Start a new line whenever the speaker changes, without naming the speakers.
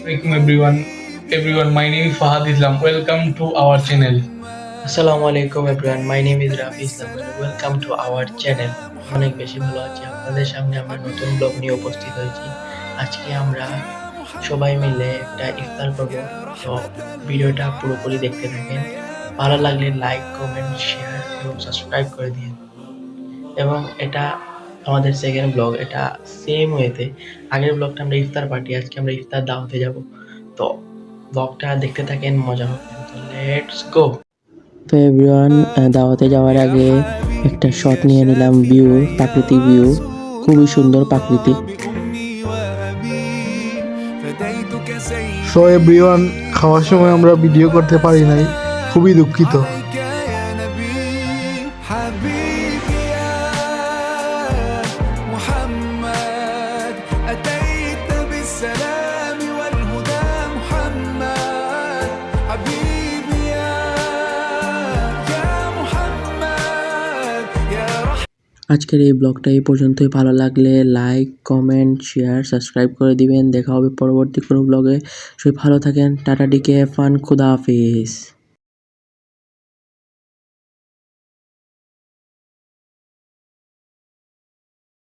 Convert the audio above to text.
Assalamualaikum everyone. My name is Fahad Islam. Welcome to our channel.
Assalamualaikum everyone. My name is Rafi Islam. Welcome to our channel. অনেক বেশি ভালো আছি। আপনাদের সামনে আমরা নতুন ব্লগ নিয়ে উপস্থিত হয়েছি। আজকে আমরা সবাই মিলে একটা ইফতার করব। তো ভিডিওটা পুরোপুরি দেখতে থাকেন। ভালো লাগলে লাইক, কমেন্ট, শেয়ার এবং সাবস্ক্রাইব করে দিন। এবং এটা আমাদের সেকেন্ড ব্লগ। এটা সেম ওয়েতে আগের ব্লগটা আমরা ইফতার পার্টি, আজকে আমরা ইফতার দাওয়াতে যাব। তো ব্লগটা দেখতে থাকেন, মজা হবে। তো লেটস গো। তো এভরিওয়ান, দাওয়াতে যাওয়ার আগে একটা শট নিয়ে নিলাম প্রাকৃতিক ভিউ, খুবই সুন্দর প্রাকৃতিক।
সো এভরিওয়ান, খাওয়ার সময় আমরা ভিডিও করতে পারি নাই, খুবই দুঃখিত।
আজকের এই ব্লগটা এই পর্যন্তই। ভালো লাগলে লাইক, কমেন্ট, শেয়ার, সাবস্ক্রাইব করে দিবেন। দেখা হবে পরবর্তী কোনো ব্লগে। সবাই ভালো থাকেন। টাটা, ডিকে, ফান, খুদা হাফিজ।